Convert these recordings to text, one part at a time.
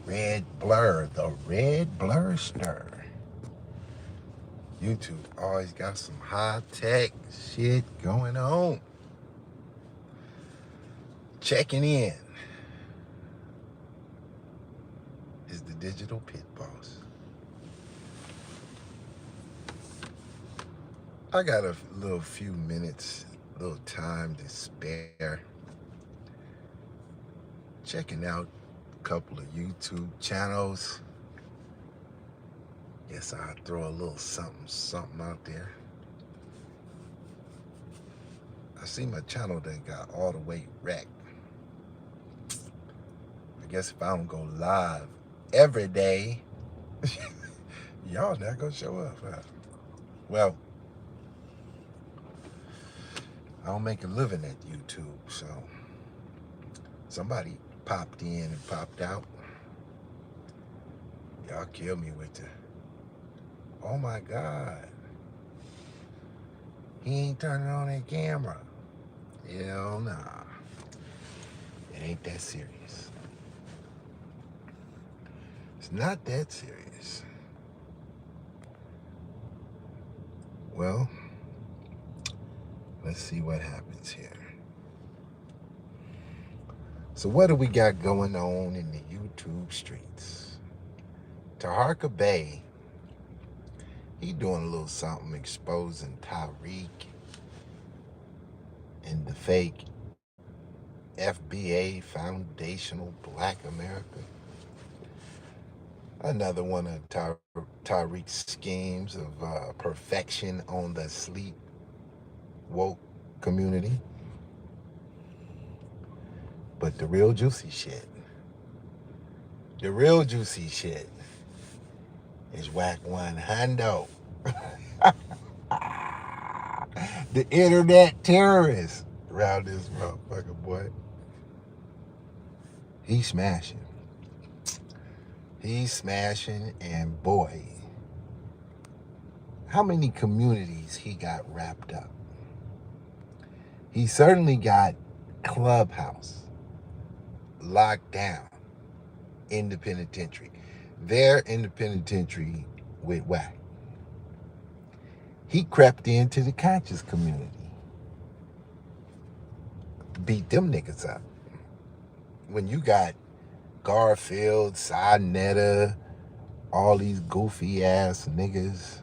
red blur, the red blur stir. YouTube always got some high-tech shit going on. Checking in is the digital pit boss. I got a little few minutes, little time to spare. Checking out a couple of YouTube channels. Guess I'll throw a little something out there. I see my channel that got all the way wrecked. I guess if I don't go live every day, y'all not gonna show up. Huh? Well, I don't make a living at YouTube, so somebody popped in and popped out. Y'all kill me with the, oh my God, he ain't turning on that camera. Hell nah. It ain't that serious. It's not that serious. Well, let's see what happens here. So what do we got going on in the YouTube streets? Taharka Bay, he doing a little something exposing Tariq and the fake FBA, Foundational Black America. Another one of Tariq's schemes of perfection on the sleep woke community. But the real juicy shit is Whack 100. The internet terrorist around this motherfucker, boy. He's smashing. He's smashing, and boy, how many communities he got wrapped up. He certainly got Clubhouse locked down in the penitentiary. They're in the penitentiary with Whack. He crept into the conscious community. Beat them niggas up. When you got Garfield, Sinetta, all these goofy ass niggas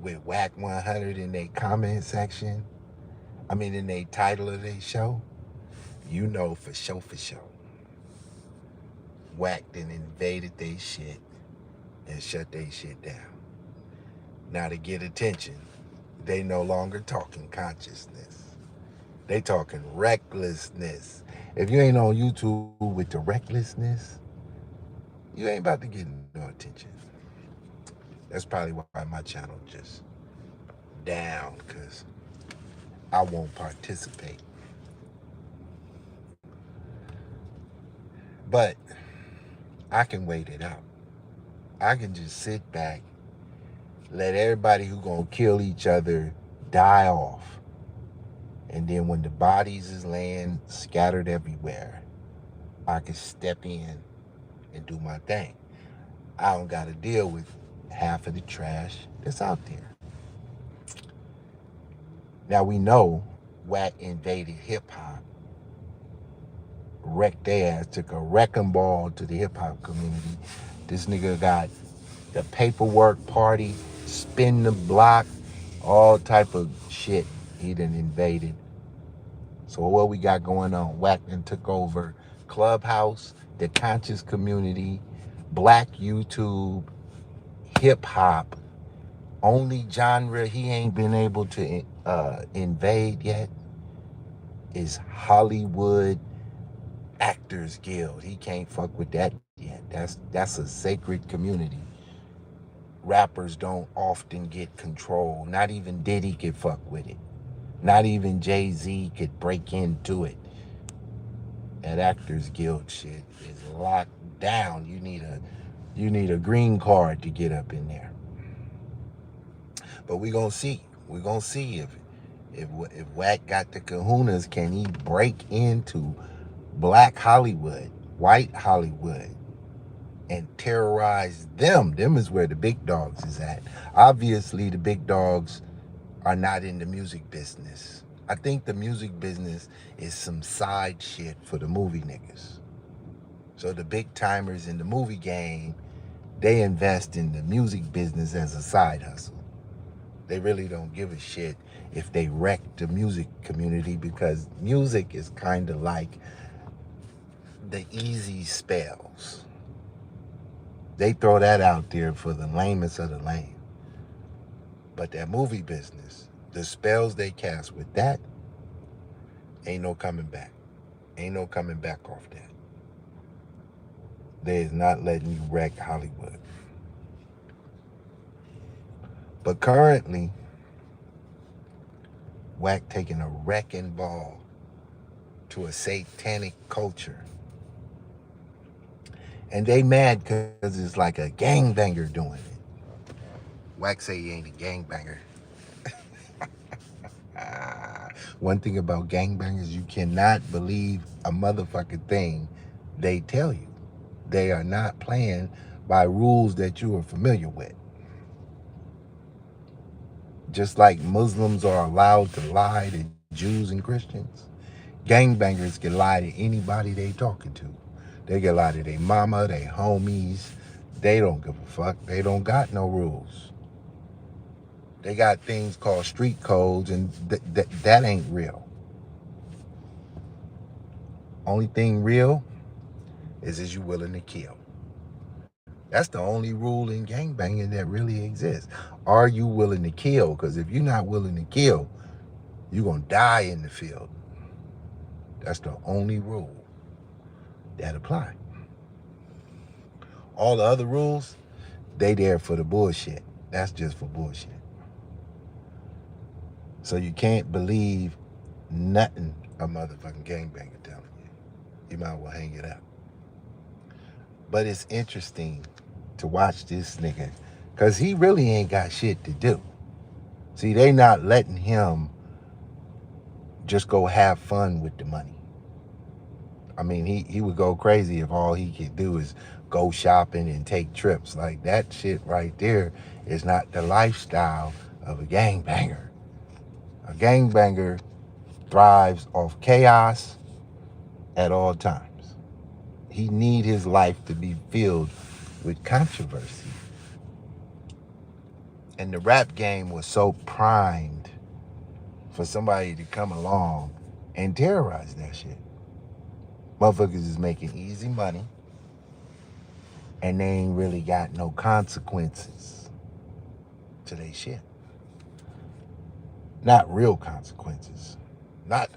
with Whack 100 in their comment section, in their title of their show, you know for sure. Whack then invaded they shit and shut they shit down. Now to get attention, they no longer talking consciousness. They talking recklessness. If you ain't on YouTube with the recklessness, you ain't about to get no attention. That's probably why my channel just down, because I won't participate. But I can wait it out. I can just sit back, let everybody who gonna kill each other die off. And then when the bodies is laying scattered everywhere, I can step in and do my thing. I don't gotta deal with half of the trash that's out there. Now we know Whack invaded hip hop, wrecked their ass, took a wrecking ball to the hip hop community. This nigga got the paperwork party, spin the block, all type of shit he done invaded. So what we got going on? Whack done took over Clubhouse, the conscious community, Black YouTube, hip hop. Only genre he ain't been able to invade yet is Hollywood Actors Guild. He can't fuck with that yet. That's a sacred community. Rappers don't often get control. Not even Diddy could fuck with it. Not even Jay-Z could break into it. That Actors Guild shit is locked down. You need a green card to get up in there. But we gonna see. We're gonna see if Whack got the kahunas. Can he break into Black Hollywood white Hollywood and terrorize them. Them is where the big dogs is at. Obviously, the big dogs are not in the music business. I think the music business is some side shit for the movie niggas. So the big timers in the movie game, they invest in the music business as a side hustle. They really don't give a shit if they wreck the music community, because music is kind of like the easy spells. They throw that out there for the lamest of the lame. But that movie business, the spells they cast with that, ain't no coming back. Ain't no coming back off that. They is not letting you wreck Hollywood. But currently, Wack taking a wrecking ball to a satanic culture. And they mad because it's like a gangbanger doing it. Wack say he ain't a gangbanger. One thing about gangbangers, you cannot believe a motherfucking thing they tell you. They are not playing by rules that you are familiar with. Just like Muslims are allowed to lie to Jews and Christians, gangbangers can lie to anybody they talking to. They can lie to their mama, their homies. They don't give a fuck. They don't got no rules. They got things called street codes, and that ain't real. Only thing real is you willing to kill. That's the only rule in gangbanging that really exists. Are you willing to kill? Because if you're not willing to kill, you're going to die in the field. That's the only rule that apply. All the other rules, they there for the bullshit. That's just for bullshit. So you can't believe nothing a motherfucking gangbanger telling you. You might well hang it up. But it's interesting to watch this nigga, because he really ain't got shit to do. See, they not letting him just go have fun with the money. I mean, he would go crazy if all he could do is go shopping and take trips. Like, that shit right there is not the lifestyle of a gangbanger. A gangbanger thrives off chaos at all times. He need his life to be filled with controversy. And the rap game was so primed for somebody to come along and terrorize that shit. Motherfuckers is making easy money, and they ain't really got no consequences to their shit. Not real consequences. Not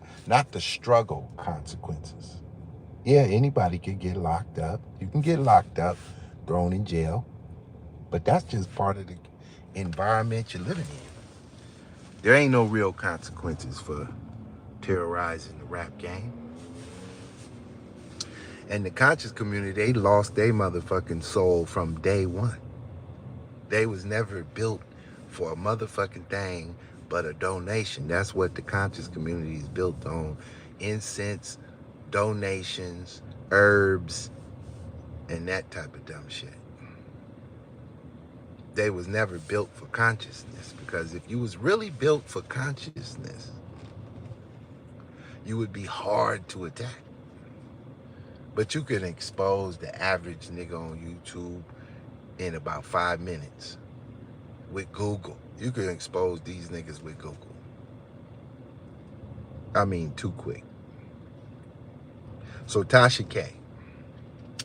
the struggle consequences. Yeah, anybody can get locked up. You can get locked up, thrown in jail. But that's just part of the environment you're living in. There ain't no real consequences for terrorizing the rap game. And the conscious community, they lost their motherfucking soul from day one. They was never built for a motherfucking thing but a donation. That's what the conscious community is built on. Incense, donations, herbs, and that type of dumb shit. They was never built for consciousness, because if you was really built for consciousness, you would be hard to attack. But you can expose the average nigga on YouTube in about 5 minutes with Google. You can expose these niggas with Google. I mean, too quick. So Tasha K,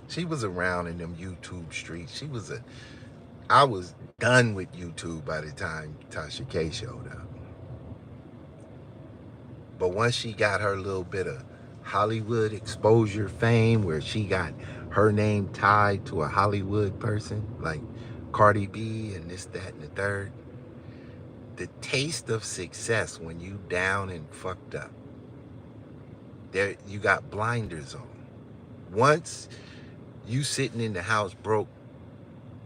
she was around in them YouTube streets. I was done with YouTube by the time Tasha K showed up. But once she got her little bit of Hollywood exposure fame, where she got her name tied to a Hollywood person like Cardi B and this, that, and the third, the taste of success when you down and fucked up, there you got blinders on. Once you sitting in the house broke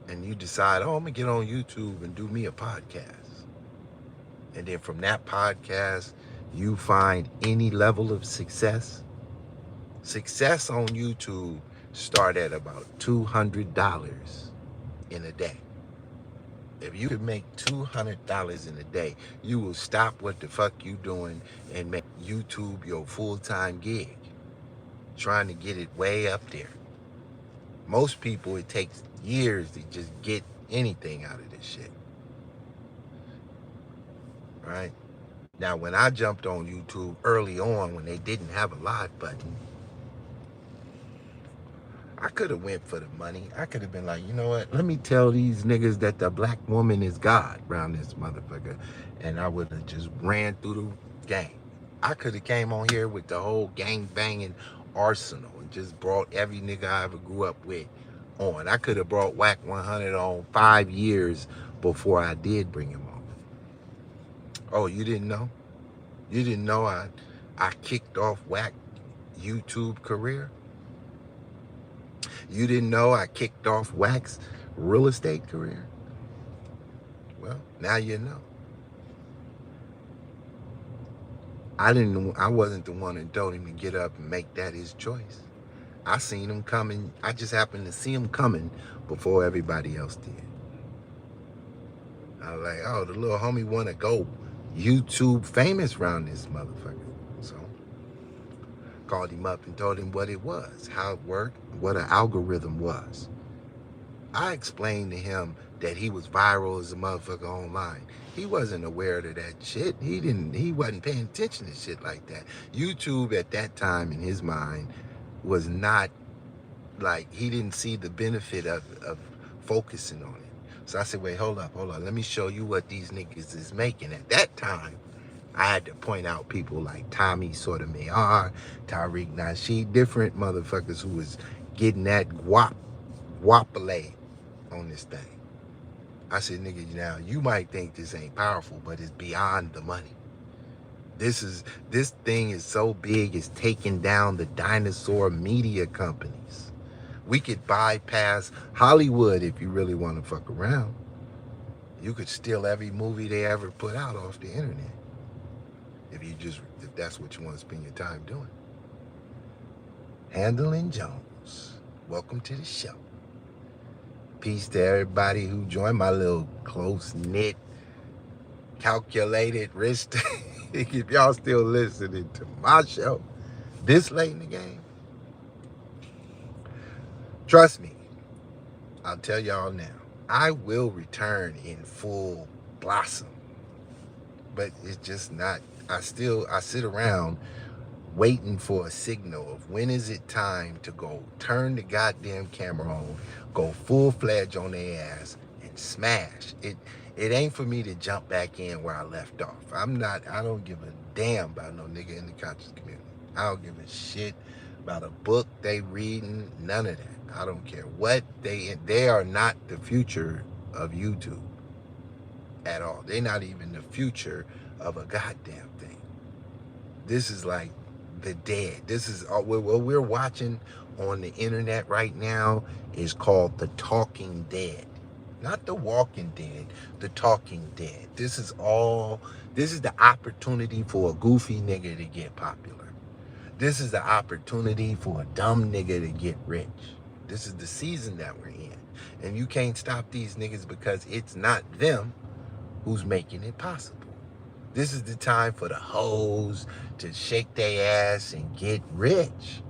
and you decide, oh, I'm gonna get on YouTube and do me a podcast, and then from that podcast you find any level of success on YouTube start at about $200 in a day. If you could make $200 in a day, you will stop what the fuck you doing and make YouTube your full-time gig. Trying to get it way up there. Most people, it takes years to just get anything out of this shit. Right? Now, when I jumped on YouTube early on, when they didn't have a live button, I could have went for the money. I could have been like, you know what? Let me tell these niggas that the black woman is God around this motherfucker. And I would have just ran through the game. I could have came on here with the whole gang banging arsenal and just brought every nigga I ever grew up with on. I could have brought Whack 100 on 5 years before I did bring him on. Oh, you didn't know? You didn't know I kicked off Whack YouTube career? You didn't know I kicked off Whack's real estate career? Well, now you know. I wasn't the one that told him to get up and make that his choice. I seen him coming. I just happened to see him coming before everybody else did. I was like, oh, the little homie want to go YouTube famous around this motherfucker. So called him up and told him what it was, how it worked, what an algorithm was. I explained to him that he was viral as a motherfucker online. He wasn't aware of that shit. He wasn't paying attention to shit like that. YouTube at that time in his mind was not like, he didn't see the benefit of focusing on it. So I said, wait, hold up. Let me show you what these niggas is making. At that time, I had to point out people like Tommy Sotomayor, Tariq Nasheed, different motherfuckers who was getting that wapale on this thing. I said, nigga, now you might think this ain't powerful, but it's beyond the money. This thing is so big, it's taking down the dinosaur media companies. We could bypass Hollywood if you really want to fuck around. You could steal every movie they ever put out off the internet. If that's what you want to spend your time doing. Handling Jones, welcome to the show. Peace to everybody who joined my little close-knit, calculated wrist. If y'all still listening to my show this late in the game, trust me, I'll tell y'all now, I will return in full blossom. But it's just not, I sit around waiting for a signal of when is it time to go turn the goddamn camera on, go full-fledged on their ass and smash. It ain't for me to jump back in where I left off. I don't give a damn about no nigga in the conscious community. I don't give a shit about a book they reading, none of that. I don't care what they are not the future of YouTube at all. They're not even the future of a goddamn thing. This is like the dead. This is what we're watching on the internet right now is called the Talking Dead. Not the Walking Dead, the Talking Dead. This is the opportunity for a goofy nigga to get popular. This is the opportunity for a dumb nigga to get rich. This is the season that we're in. And you can't stop these niggas because it's not them who's making it possible. This is the time for the hoes to shake their ass and get rich.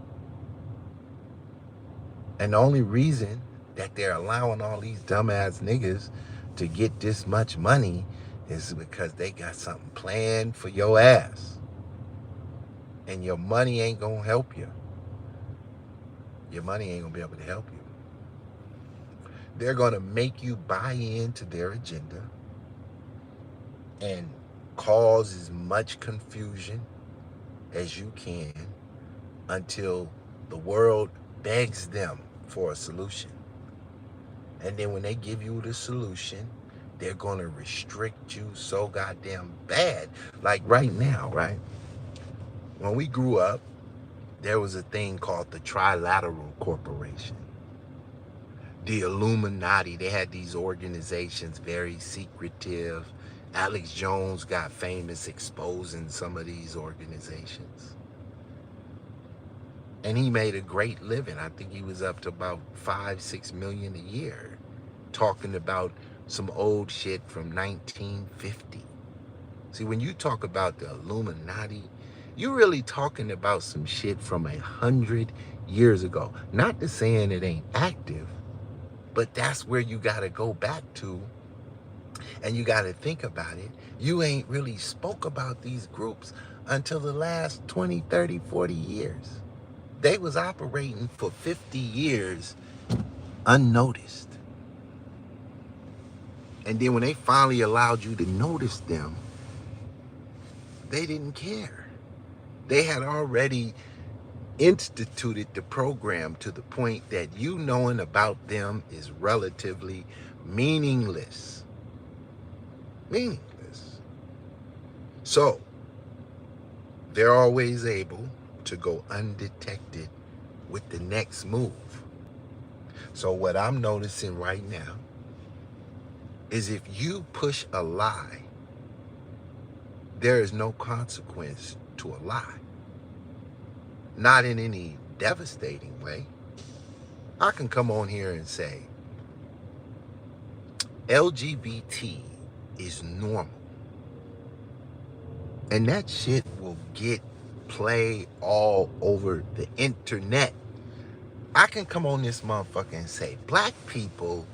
And the only reason that they're allowing all these dumbass niggas to get this much money is because they got something planned for your ass. And your money ain't gonna help you. Your money ain't gonna be able to help you. They're gonna make you buy into their agenda and cause as much confusion as you can until the world begs them for a solution. And then when they give you the solution, they're going to restrict you so goddamn bad. Like right now, right? When we grew up, there was a thing called the Trilateral Corporation. The Illuminati, they had these organizations, very secretive. Alex Jones got famous exposing some of these organizations. And he made a great living. I think he was up to about 5-6 million a year, talking about some old shit from 1950. See, when you talk about the Illuminati, you're really talking about some shit from 100 years ago. Not to saying it ain't active, but that's where you got to go back to, and you got to think about it. You ain't really spoke about these groups until the last 20, 30, 40 years. They was operating for 50 years unnoticed. And then when they finally allowed you to notice them, they didn't care. They had already instituted the program to the point that you knowing about them is relatively meaningless. Meaningless. So they're always able to go undetected with the next move. So what I'm noticing right now is if you push a lie, there is no consequence to a lie. Not in any devastating way. I can come on here and say, LGBT is normal. And that shit will get play all over the internet. I can come on this motherfucker and say, black people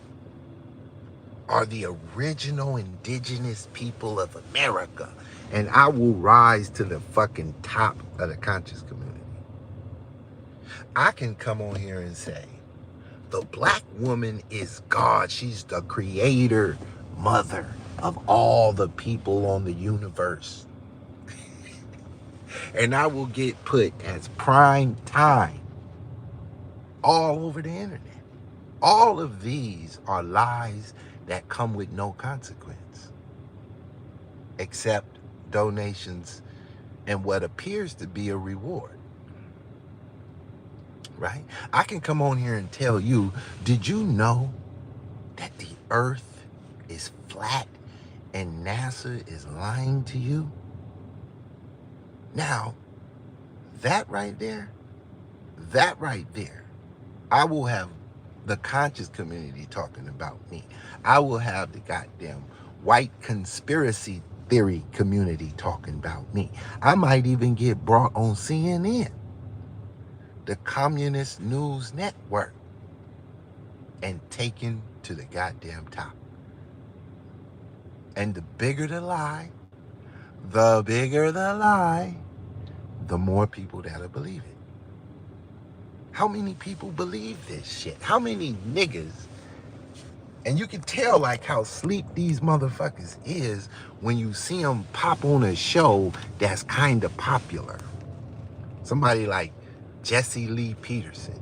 are the original indigenous people of America. And I will rise to the fucking top of the conscious community. I can come on here and say, the black woman is God. She's the creator, mother of all the people on the universe. And I will get put as prime time all over the internet. All of these are lies that come with no consequence, except donations and what appears to be a reward. Right? I can come on here and tell you, did you know that the earth is flat and NASA is lying to you? Now, that right there, I will have the conscious community talking about me. I will have the goddamn white conspiracy theory community talking about me. I might even get brought on CNN, the Communist News Network, and taken to the goddamn top. And the bigger the lie, the more people that'll believe it. How many people believe this shit? How many niggas? And you can tell like how sleep these motherfuckers is when you see them pop on a show that's kind of popular. Somebody like Jesse Lee Peterson.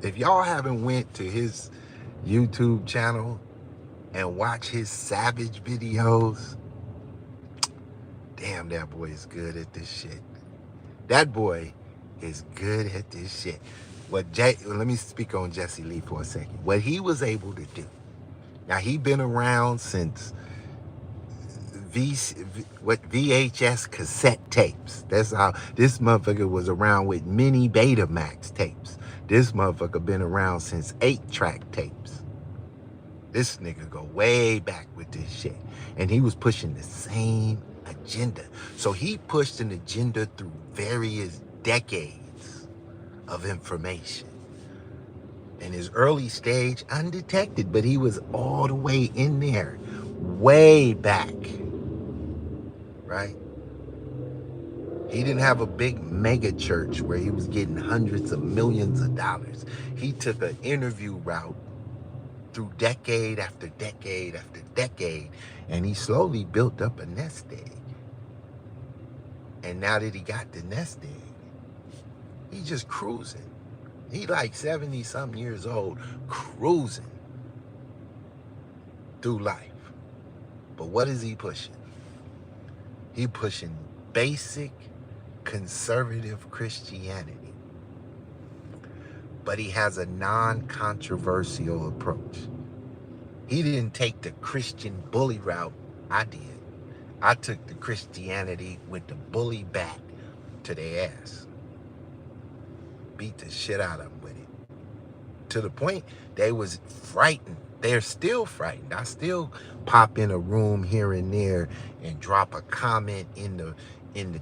If y'all haven't went to his YouTube channel and watch his savage videos, damn, that boy is good at this shit. That boy is good at this shit. Let me speak on Jesse Lee for a second. What he was able to do. Now, he been around since VHS cassette tapes. That's how this motherfucker was around with mini Betamax tapes. This motherfucker been around since 8-track tapes. This nigga go way back with this shit. And he was pushing the same agenda. So he pushed an agenda through various decades of information. In his early stage, undetected, but he was all the way in there, way back, right? He didn't have a big mega church where he was getting hundreds of millions of dollars. He took an interview route through decade after decade after decade, and he slowly built up a nest egg. And now that he got the nest egg, he's just cruising. He like 70-something years old, cruising through life. But what is he pushing? He pushing basic conservative Christianity. But he has a non-controversial approach. He didn't take the Christian bully route. I did. I took the Christianity with the bully back to their ass. beat the shit out of them with it. To the point they was frightened. They're still frightened. I still pop in a room here and there and drop a comment in the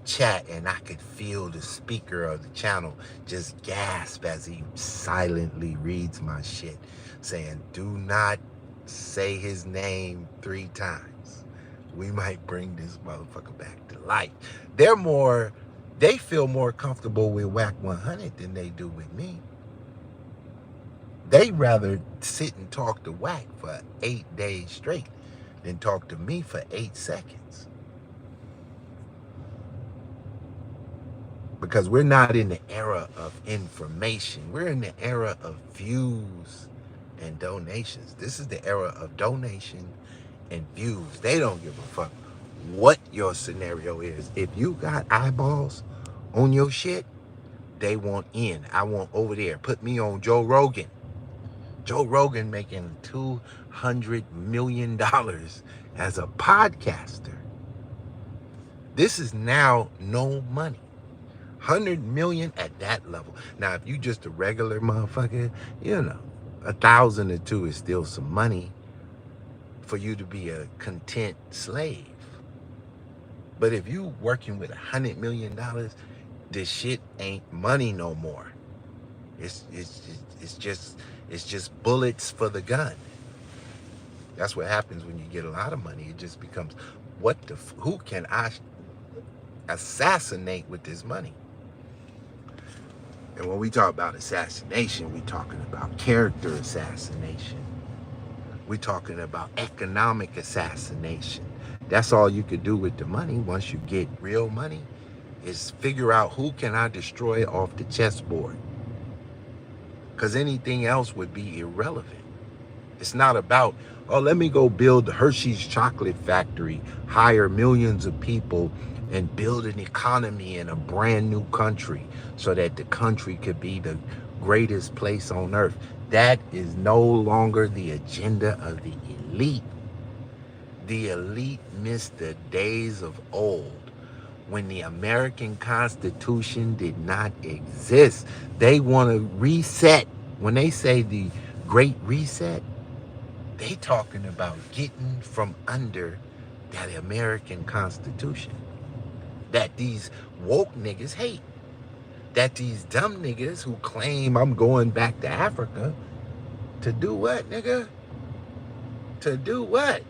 chat, and I could feel the speaker of the channel just gasp as he silently reads my shit, saying, "Do not say his name 3 times. We might bring this motherfucker back to life." They feel more comfortable with Whack 100 than they do with me. They'd rather sit and talk to Whack for 8 days straight than talk to me for 8 seconds. Because we're not in the era of information. We're in the era of views and donations. This is the era of donation and views. They don't give a fuck what your scenario is. If you got eyeballs on your shit, they want in. I want over there. Put me on Joe Rogan. Joe Rogan making $200 million as a podcaster. This is now no money. 100 million at that level. Now, if you just a regular motherfucker, you know, 1,000 or 2 is still some money for you to be a content slave. But if you working with $100 million, this shit ain't money no more. It's just bullets for the gun. That's what happens when you get a lot of money. It just becomes, who can I assassinate with this money? And when we talk about assassination, we're talking about character assassination. We're talking about economic assassination. That's all you could do with the money once you get real money, is figure out who can I destroy off the chessboard. Because anything else would be irrelevant. It's not about, oh, let me go build the Hershey's chocolate factory, hire millions of people, and build an economy in a brand new country so that the country could be the greatest place on earth. That is no longer the agenda of the elite. The elite missed the days of old when the American Constitution did not exist. They want to reset. When they say the Great Reset, they talking about getting from under that American Constitution that these woke niggas hate. That these dumb niggas who claim I'm going back to Africa to do what, nigga? To do what?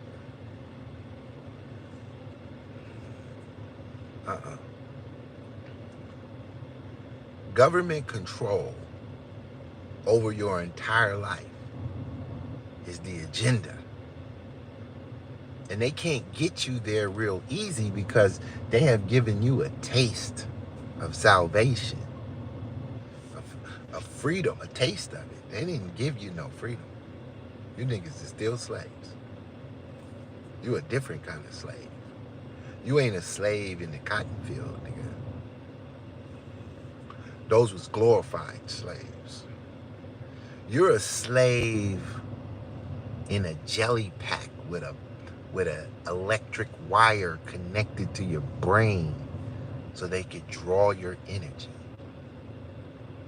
Government control over your entire life is the agenda. And they can't get you there real easy because they have given you a taste of salvation, of freedom, a taste of it. They didn't give you no freedom. You niggas are still slaves. You a different kind of slave. You ain't a slave in the cotton field, nigga. Those was glorified slaves. You're a slave in a jelly pack with a electric wire connected to your brain so they could draw your energy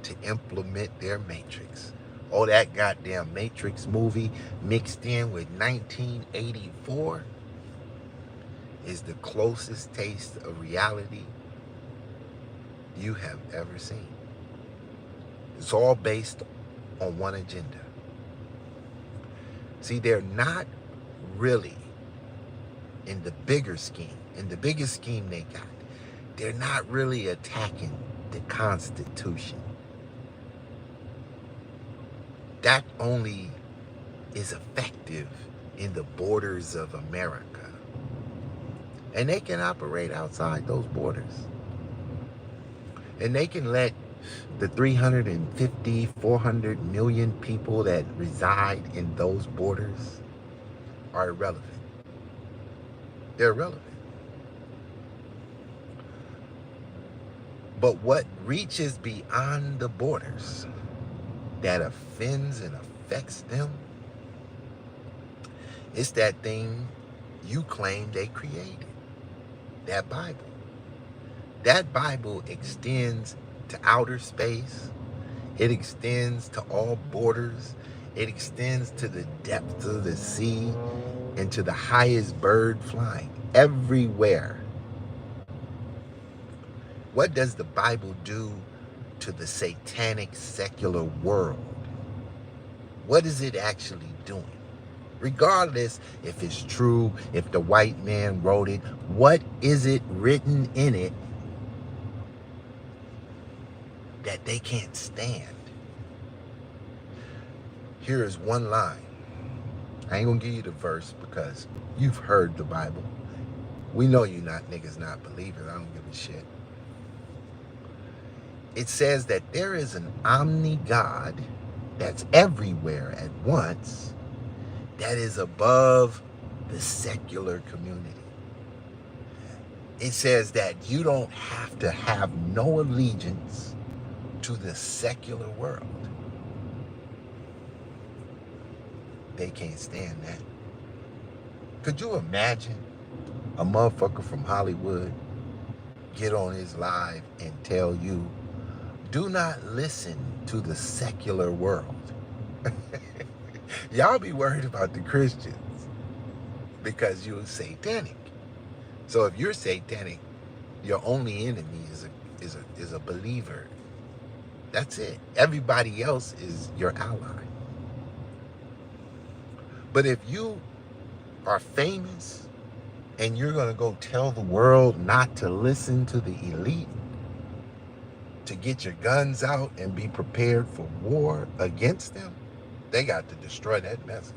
to implement their matrix. Oh, that goddamn Matrix movie mixed in with 1984 is the closest taste of reality you have ever seen. It's all based on one agenda. See, they're not really in the bigger scheme. In the biggest scheme they got, they're not really attacking the Constitution. That only is effective in the borders of America. And they can operate outside those borders. And they can let the 350, 400 million people that reside in those borders are irrelevant. They're irrelevant. But what reaches beyond the borders that offends and affects them, it's that thing you claim they created, that Bible. That Bible extends to outer space. It extends to all borders. It extends to the depths of the sea and to the highest bird flying. Everywhere. What does the Bible do to the satanic secular world? What is it actually doing? Regardless if it's true, if the white man wrote it, what is it written in it that they can't stand? Here is one line. I ain't gonna give you the verse because you've heard the Bible. We know you not niggas not believers. I don't give a shit. It says that there is an omni-God that's everywhere at once that is above the secular community. It says that you don't have to have no allegiance to the secular world. They can't stand that. Could you imagine a motherfucker from Hollywood get on his live and tell you, do not listen to the secular world? Y'all be worried about the Christians because you're satanic. So if you're satanic, your only enemy is a believer. That's it. Everybody else is your ally. But if you are famous and you're going to go tell the world not to listen to the elite, to get your guns out and be prepared for war against them, they got to destroy that message.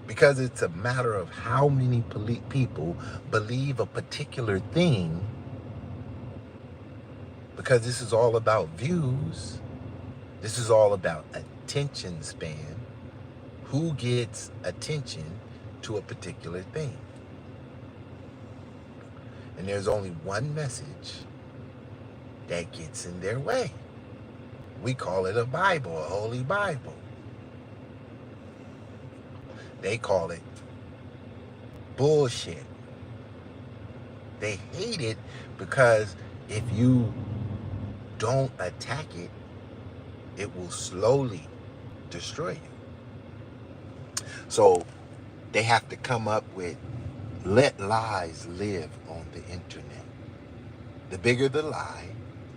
Because it's a matter of how many people believe a particular thing, because this is all about views. This is all about attention span. Who gets attention to a particular thing? And there's only one message that gets in their way. We call it a Bible, a Holy Bible. They call it bullshit. They hate it because if you don't attack it, it will slowly destroy you. So they have to come up with, let lies live on the internet. The bigger the lie,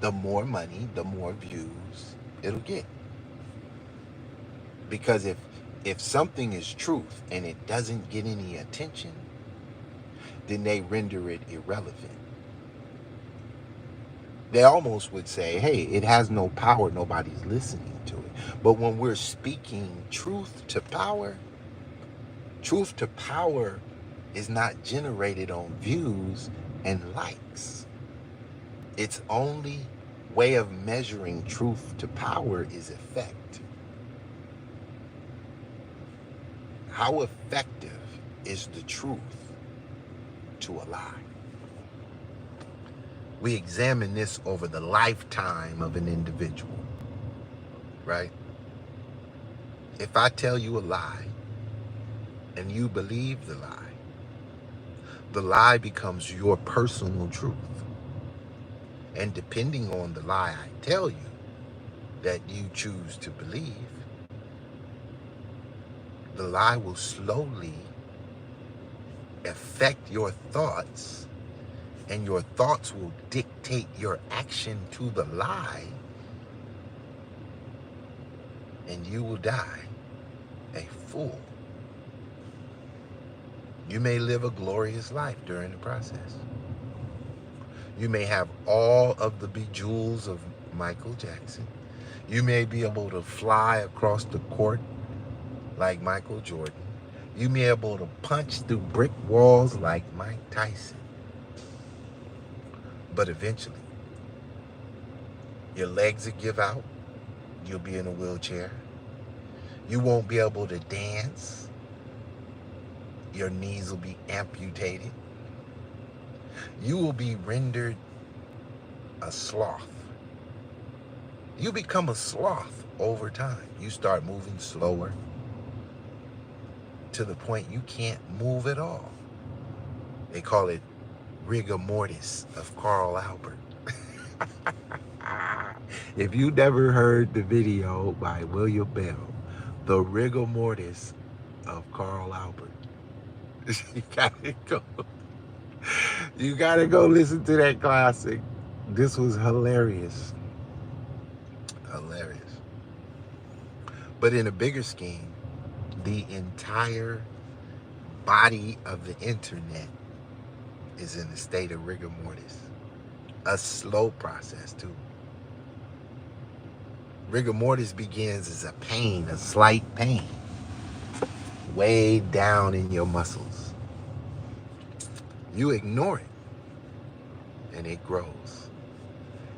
the more money, the more views it'll get. Because if something is truth and it doesn't get any attention, then they render it irrelevant. They almost would say, hey, it has no power, nobody's listening to it. But when we're speaking truth to power is not generated on views and likes. Its only way of measuring truth to power is effect. How effective is the truth to a lie? We examine this over the lifetime of an individual, right? If I tell you a lie and you believe the lie becomes your personal truth. And depending on the lie I tell you that you choose to believe, the lie will slowly affect your thoughts, and your thoughts will dictate your action to the lie, and you will die a fool. You may live a glorious life during the process. You may have all of the bejewels of Michael Jackson. You may be able to fly across the court like Michael Jordan. You may be able to punch through brick walls like Mike Tyson. But eventually, your legs will give out. You'll be in a wheelchair. You won't be able to dance. Your knees will be amputated. You will be rendered a sloth. You become a sloth over time. You start moving slower to the point you can't move at all. They call it rigor mortis of Carl Albert. If you never heard the video by William Bell, The Rigor Mortis of Carl Albert, you gotta go. You gotta go listen to that classic. This was hilarious. Hilarious. But in a bigger scheme, the entire body of the internet is in a state of rigor mortis. A slow process, too. Rigor mortis begins as a pain, a slight pain, way down in your muscles. You ignore it, and it grows.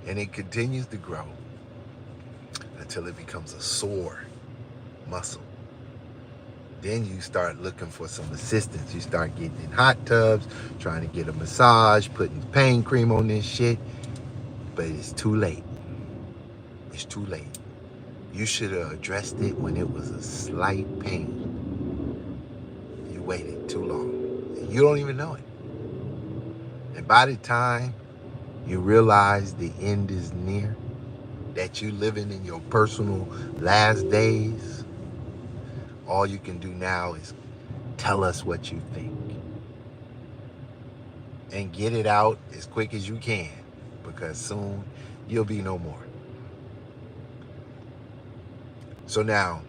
And it continues to grow until it becomes a sore muscle. Then you start looking for some assistance. You start getting in hot tubs, trying to get a massage, putting pain cream on this shit. But it's too late. It's too late. You should have addressed it when it was a slight pain. You waited too long. And you don't even know it. And by the time you realize the end is near, that you living in your personal last days, all you can do now is tell us what you think. And get it out as quick as you can, because soon you'll be no more. So now,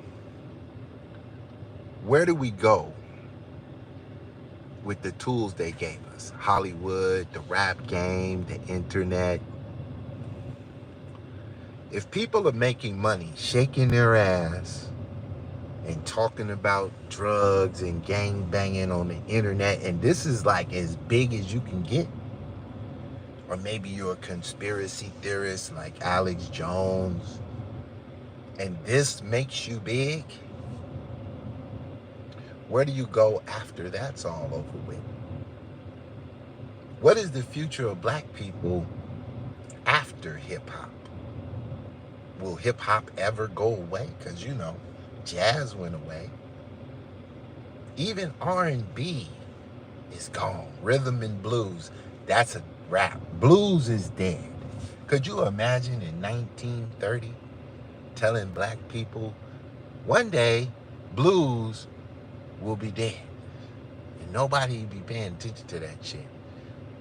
where do we go with the tools they gave us? Hollywood, the rap game, the internet. If people are making money, shaking their ass, and talking about drugs and gang banging on the internet, and this is like as big as you can get, or maybe you're a conspiracy theorist like Alex Jones, and this makes you big, where do you go after that's all over with? What is the future of black people after hip-hop? Will hip-hop ever go away? Because, you know, jazz went away. Even R&B is gone. Rhythm and blues, that's a wrap. Blues is dead. Could you imagine in 1930 telling black people, one day blues will be dead and nobody be paying attention to that shit?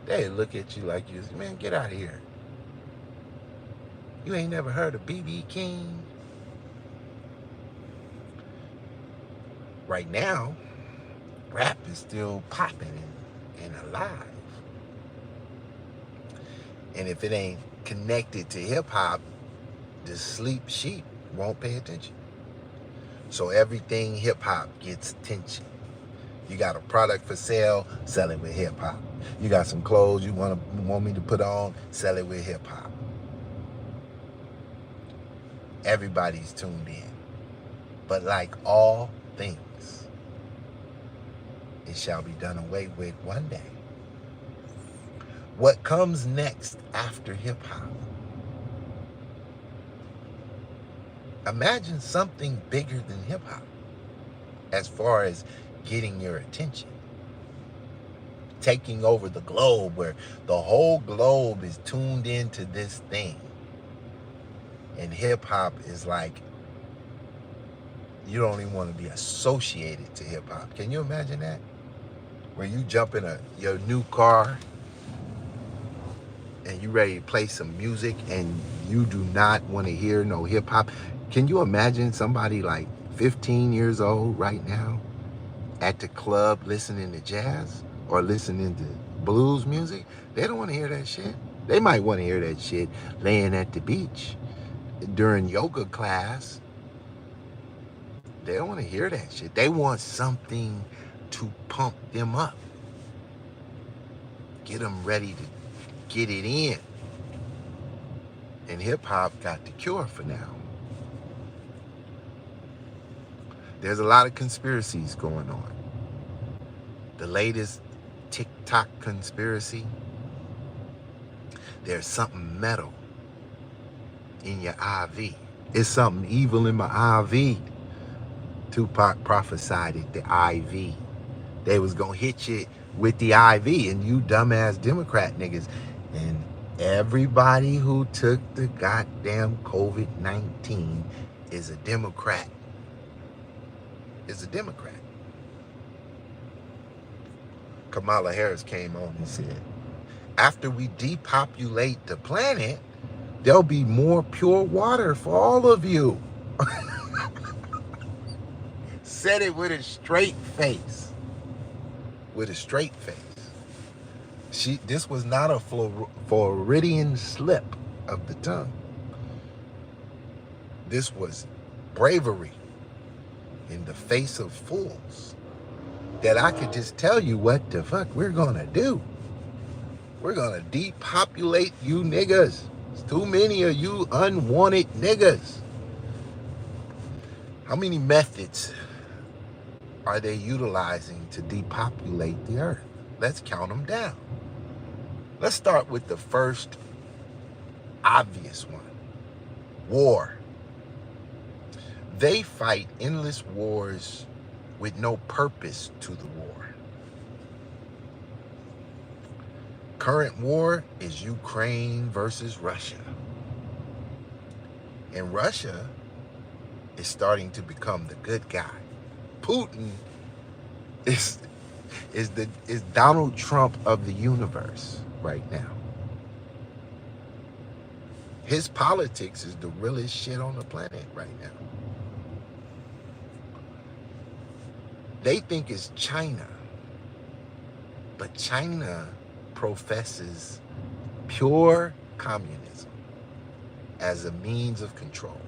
They look at you like you, man, get out of here. You ain't never heard of B.B. King? Right now, rap is still popping and alive. And if it ain't connected to hip hop, the sleep sheep won't pay attention. So everything hip hop gets attention. You got a product for sale, sell it with hip hop. You got some clothes you want me to put on, sell it with hip hop. Everybody's tuned in. But like all things, it shall be done away with one day. What comes next after hip hop? Imagine something bigger than hip hop as far as getting your attention. Taking over the globe, where the whole globe is tuned into this thing. And hip hop is like, you don't even want to be associated to hip hop. Can you imagine that? Where you jump in your new car and you ready to play some music and you do not want to hear no hip hop. Can you imagine somebody like 15 years old right now at the club listening to jazz or listening to blues music? They don't want to hear that shit. They might want to hear that shit laying at the beach during yoga class. They don't want to hear that shit. They want something to pump them up, get them ready to get it in. And hip hop got the cure for now. There's a lot of conspiracies going on. The latest TikTok conspiracy, there's something metal in your IV. It's something evil in my IV. Tupac prophesied it, the IV. They was gonna hit you with the IV, and you dumbass Democrat niggas. And Everybody who took the goddamn COVID-19 is a Democrat. Is a Democrat. Kamala Harris came on and said, after we depopulate the planet, there'll be more pure water for all of you. Said it with a straight face. With a straight face. This was not a Floridian slip of the tongue. This was bravery in the face of fools. That I could just tell you what the fuck we're gonna do. We're gonna depopulate you niggas. There's too many of you unwanted niggas. How many methods are they utilizing to depopulate the earth? Let's count them down. Let's start with the first obvious one. War. They fight endless wars with no purpose to the war. Current war is Ukraine versus Russia. And Russia is starting to become the good guy. Putin is Donald Trump of the universe right now. His politics is the realest shit on the planet right now. They think it's China, but China professes pure communism as a means of control.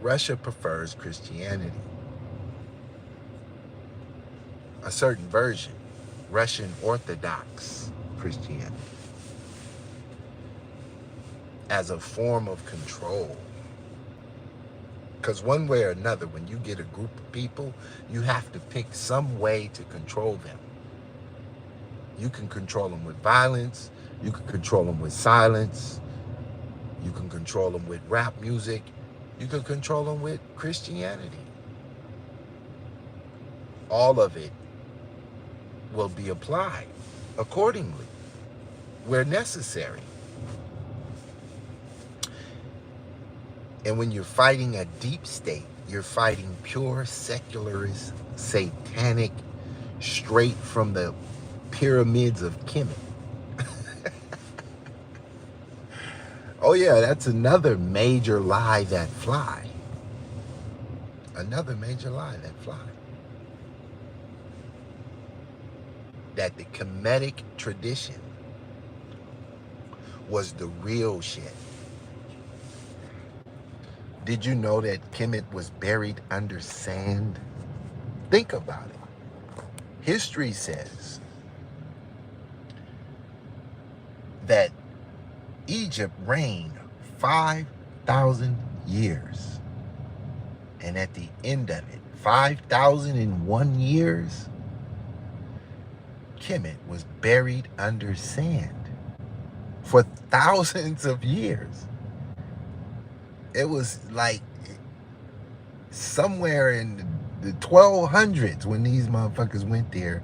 Russia prefers Christianity. A certain version, Russian Orthodox Christianity, as a form of control. Because one way or another, when you get a group of people, you have to pick some way to control them. You can control them with violence. You can control them with silence. You can control them with rap music. You can control them with Christianity. All of it will be applied accordingly where necessary. And when you're fighting a deep state, you're fighting pure secularist, satanic, straight from the pyramids of Kemet. Oh yeah, that's another major lie that fly. Another major lie that fly. That the Kemetic tradition was the real shit. Did you know that Kemet was buried under sand? Think about it. History says that Egypt reigned 5,000 years. And at the end of it, 5,001 years, Kemet was buried under sand for thousands of years. It was like somewhere in the 1200s when these motherfuckers went there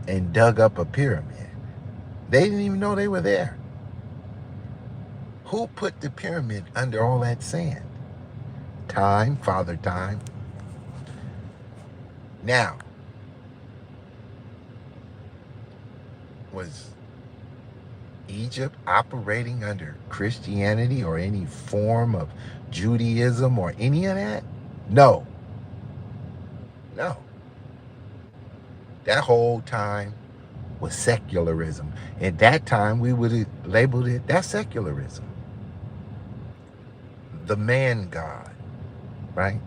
and dug up a pyramid. They didn't even know they were there. Who put the pyramid under all that sand? Time, Father Time. Now, was Egypt operating under Christianity or any form of Judaism or any of that? No. No. That whole time was secularism. At that time, we would have labeled it, that's secularism. The man God, right?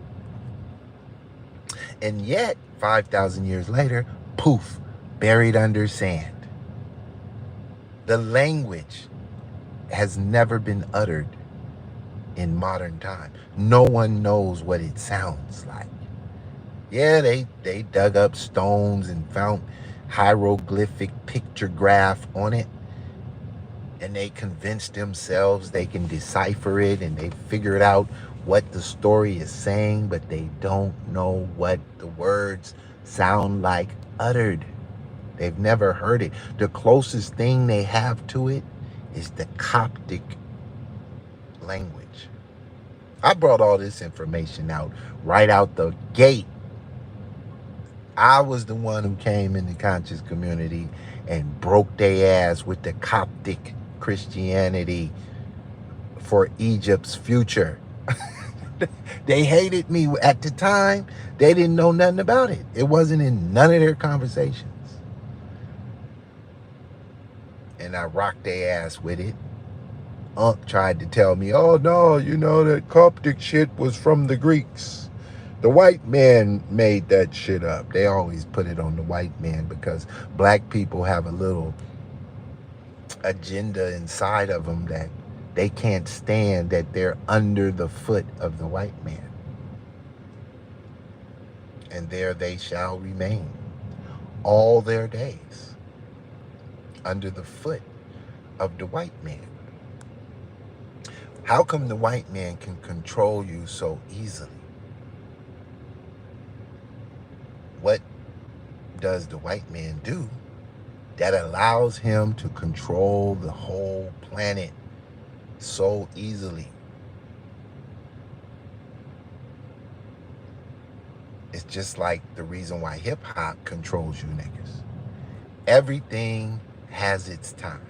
And yet, 5,000 years later, poof, buried under sand. The language has never been uttered in modern time. No one knows what it sounds like. Yeah, they dug up stones and found hieroglyphic pictograph on it, and they convinced themselves they can decipher it, and they figured out what the story is saying, but they don't know what the words sound like uttered. They've never heard it. The closest thing they have to it is the Coptic language. I brought all this information out right out the gate. I was the one who came in the conscious community and broke their ass with the Coptic Christianity for Egypt's future. They hated me at the time. They didn't know nothing about it. It wasn't in none of their conversations. And I rocked their ass with it. Unc tried to tell me, oh no, you know, that Coptic shit was from the Greeks. The white man made that shit up. They always put it on the white man because black people have a little agenda inside of them that they can't stand, that they're under the foot of the white man. And there they shall remain all their days, under the foot of the white man. How come the white man can control you so easily? What does the white man do that allows him to control the whole planet so easily? It's just like the reason why hip hop controls you niggas. Everything has its time.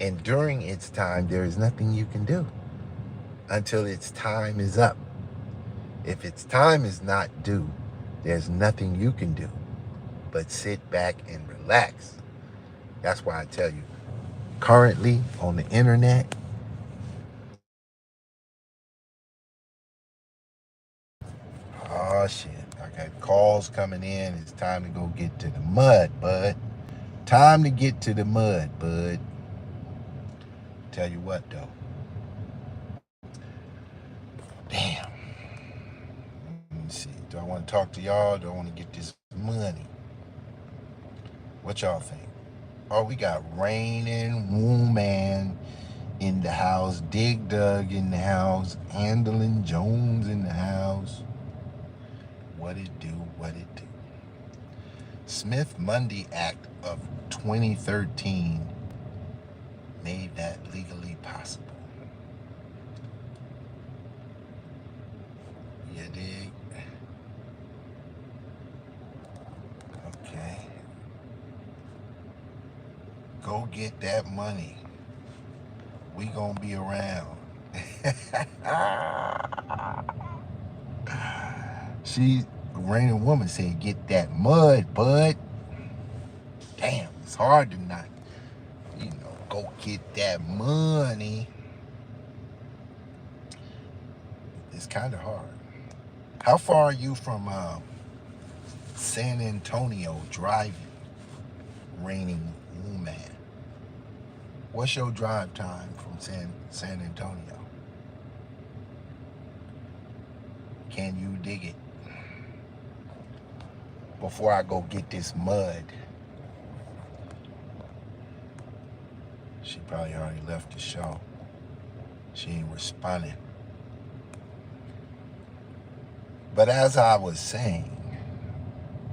And during its time, there is nothing you can do until its time is up. If its time is not due, there's nothing you can do but sit back and relax. That's why I tell you, currently on the internet, oh shit, I got calls coming in. It's time to go get to the mud, bud. Time to get to the mud, bud. Tell you what though. Damn. Let me see. Do I want to talk to y'all? Do I want to get this money? What y'all think? Oh, we got Rain and Woman in the house. Dig Dug in the house. Handling Jones in the house. What it do? What it do? Smith-Mundy Act of 2013 made that legally possible. You dig? Okay. Go get that money. We gonna be around. Raining Woman said, get that mud, bud. Damn, it's hard to not, go get that money. It's kind of hard. How far are you from San Antonio driving, Raining Woman? What's your drive time from San Antonio? Can you dig it? Before I go get this mud. She probably already left the show. She ain't responding. But as I was saying,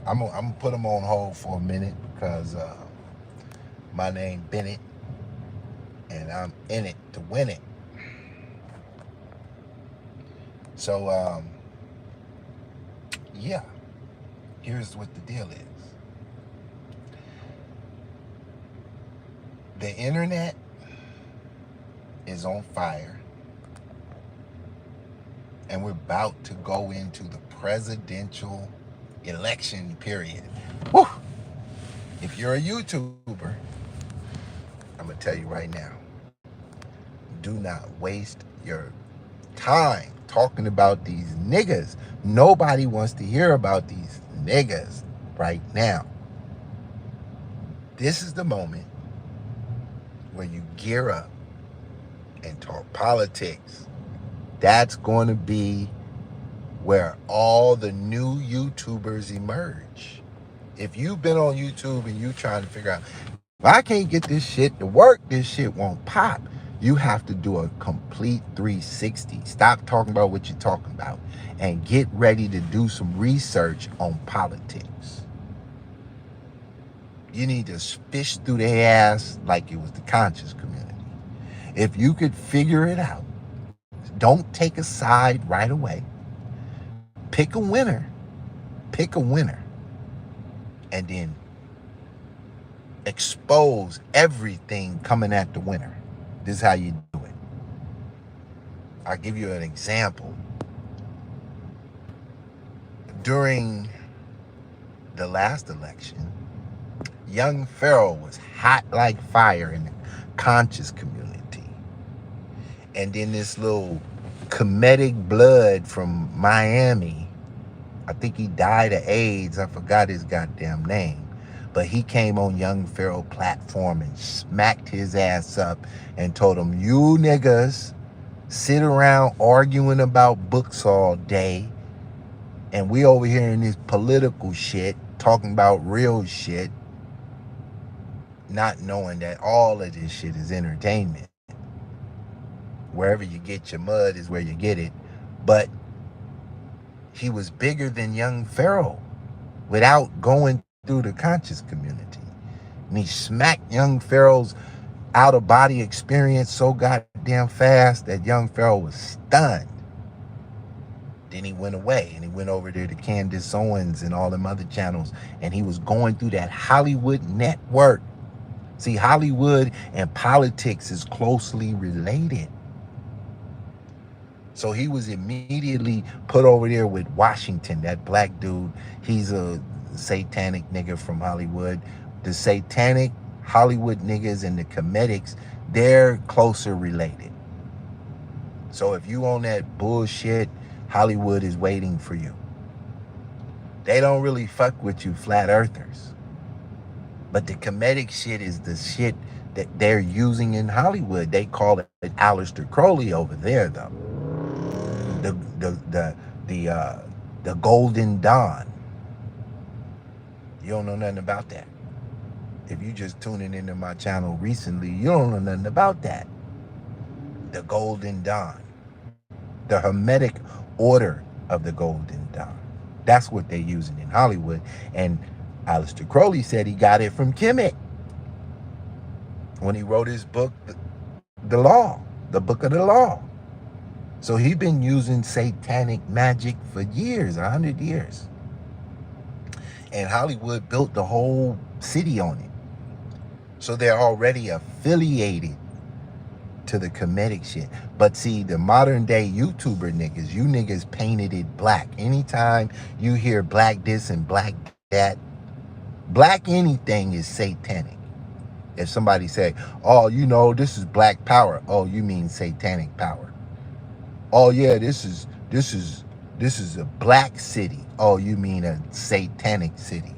I'm gonna put them on hold for a minute because my name Bennett, and I'm in it to win it. So, yeah, here's what the deal is. The internet is on fire, and we're about to go into the presidential election period. Woo! If you're a YouTuber, I'm gonna tell you right now, do not waste your time talking about these niggas. Nobody wants to hear about these niggas right now. This is the moment where you gear up and talk politics. That's going to be where all the new YouTubers emerge. If you've been on YouTube and you trying to figure out, if I can't get this shit to work, this shit won't pop. You have to do a complete 360. Stop talking about what you're talking about and get ready to do some research on politics. You need to fish through their ass like it was the conscious community. If you could figure it out, don't take a side right away. Pick a winner. Pick a winner. And then expose everything coming at the winner. This is how you do it. I'll give you an example. During the last election, young Pharaoh was hot like fire in the conscious community. And then this little comedic blood from Miami, I think he died of AIDS. I forgot his goddamn name. But he came on Young Pharaoh platform and smacked his ass up and told him, you niggas sit around arguing about books all day, and we over here in this political shit, talking about real shit, not knowing that all of this shit is entertainment. Wherever you get your mud is where you get it. But he was bigger than Young Pharaoh without going through the conscious community. And he smacked Young Pharaoh's out-of-body experience so goddamn fast that Young Pharaoh was stunned. Then he went away and he went over there to Candace Owens and all them other channels, and he was going through that Hollywood network. See, Hollywood and politics is closely related. So he was immediately put over there with Washington, that black dude. He's a satanic nigga from Hollywood. The satanic Hollywood niggas and the comedics, they're closer related. So if you on that bullshit, Hollywood is waiting for you. They don't really fuck with you flat earthers. But the comedic shit is the shit that they're using in Hollywood. They call it Aleister Crowley over there, though. The Golden Dawn. You don't know nothing about that. If you just tuning into my channel recently, you don't know nothing about that. The Golden Dawn. The Hermetic Order of the Golden Dawn. That's what they're using in Hollywood. And Aleister Crowley said he got it from Kemet when he wrote his book, The Law, the Book of the Law. So he's been using satanic magic for years, 100 years. And Hollywood built the whole city on it. So they're already affiliated to the comedic shit. But see, the modern day YouTuber niggas, you niggas painted it black. Anytime you hear black this and black that, black anything is satanic. If somebody say, oh, you know, this is black power. Oh, you mean satanic power. Oh yeah, this is a black city. Oh, you mean a satanic city.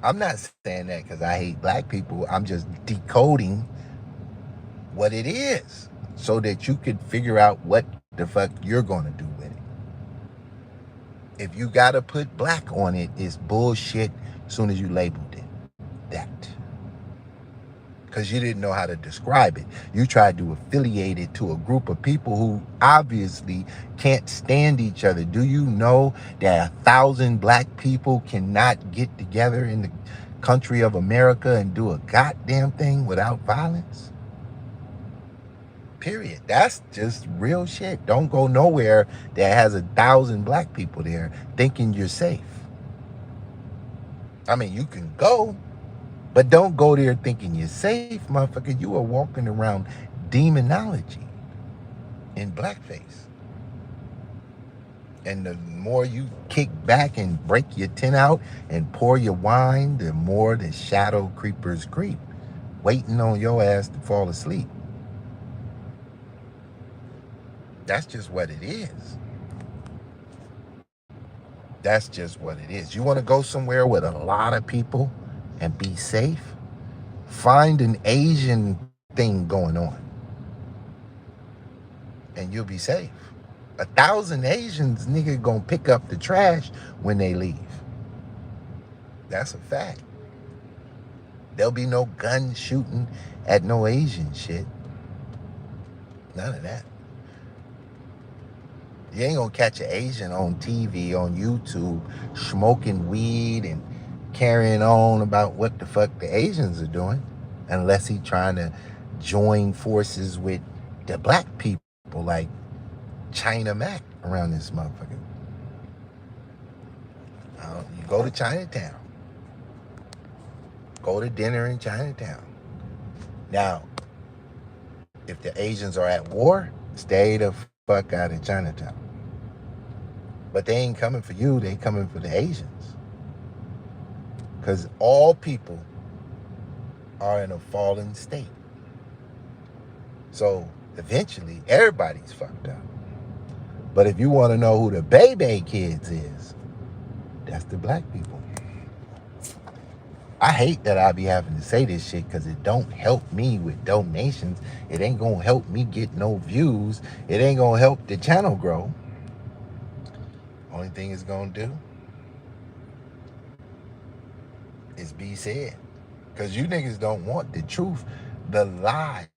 I'm not saying that because I hate black people. I'm just decoding what it is so that you could figure out what the fuck you're going to do with it. If you got to put black on it, it's bullshit as soon as you labeled it that. Because you didn't know how to describe it. You tried to affiliate it to a group of people who obviously can't stand each other. Do you know that 1,000 black people cannot get together in the country of America and do a goddamn thing without violence? Period. That's just real shit. Don't go nowhere that has 1,000 black people there thinking you're safe. I mean, you can go, but don't go there thinking you're safe, motherfucker. You are walking around demonology in blackface. And the more you kick back and break your tin out and pour your wine, the more the shadow creepers creep, waiting on your ass to fall asleep. That's just what it is. That's just what it is. You want to go somewhere with a lot of people and be safe? Find an Asian thing going on and you'll be safe. 1,000 Asians, nigga, gonna pick up the trash when they leave. That's a fact. There'll be no gun shooting at no Asian shit. None of that. You ain't gonna catch an Asian on TV, on YouTube, smoking weed and carrying on about what the fuck the Asians are doing, unless he trying to join forces with the black people like China Mac around this motherfucker. You go to Chinatown. Go to dinner in Chinatown. Now, if the Asians are at war, stay the fuck out of Chinatown. But they ain't coming for you, they coming for the Asians. Because all people are in a fallen state. So eventually, everybody's fucked up. But if you want to know who the baby kids is, that's the black people. I hate that I be having to say this shit because it don't help me with donations. It ain't gonna help me get no views. It ain't gonna help the channel grow. Only thing it's gonna do is be said. Because you niggas don't want the truth. The lie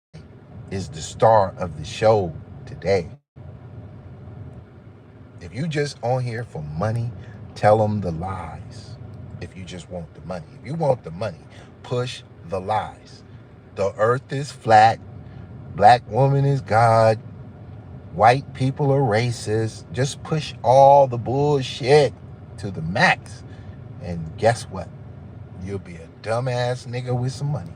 is the star of the show today. If you just on here for money, tell them the lies. If you just want the money. If you want the money, push the lies. The earth is flat. Black woman is God. White people are racist. Just push all the bullshit to the max. And guess what? You'll be a dumbass nigga with some money.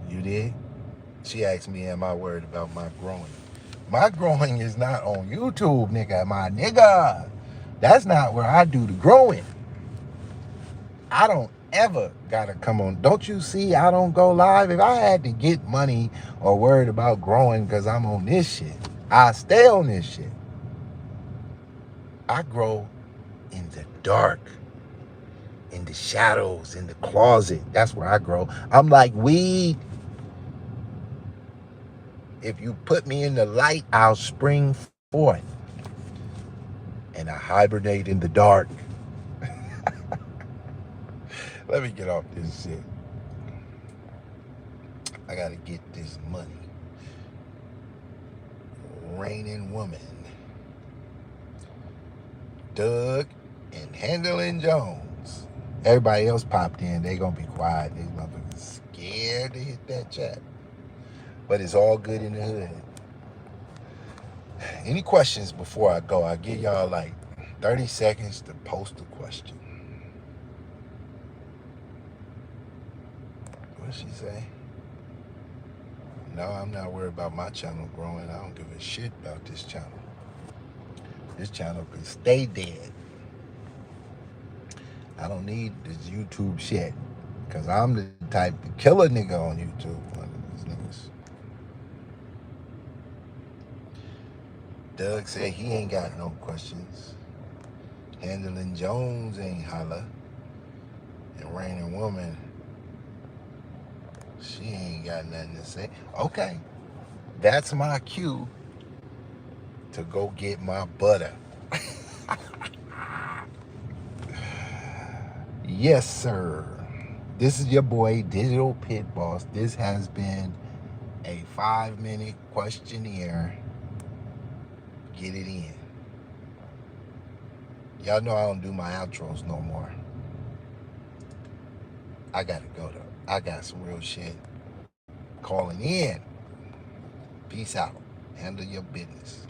You did? She asked me, am I worried about my growing? My growing is not on YouTube, nigga. My nigga. That's not where I do the growing. I don't ever gotta come on. Don't you see I don't go live? If I had to get money or worried about growing because I'm on this shit, I stay on this shit. I grow in the dark, in the shadows, in the closet. That's where I grow. I'm like weed. If you put me in the light, I'll spring forth. And I hibernate in the dark. Let me get off this shit. I gotta get this money. Raining Woman. Doug and Handling Jones. Everybody else popped in. They gonna be quiet. They motherfuckers scared to hit that chat. But it's all good in the hood. Any questions before I go? I'll give y'all like 30 seconds to post a question. What'd she say? No, I'm not worried about my channel growing. I don't give a shit about this channel. This channel could stay dead. I don't need this YouTube shit. Because I'm the type to kill a nigga on YouTube. One of these niggas. Doug said he ain't got no questions. Handling Jones ain't holla. And Raining Woman, she ain't got nothing to say. Okay. That's my cue to go get my butter. Yes, sir. This is your boy, Digital Pit Boss. This has been a 5-minute questionnaire. Get it in. Y'all know I don't do my outros no more. I gotta go though. I got some real shit calling in. Peace out. Handle your business.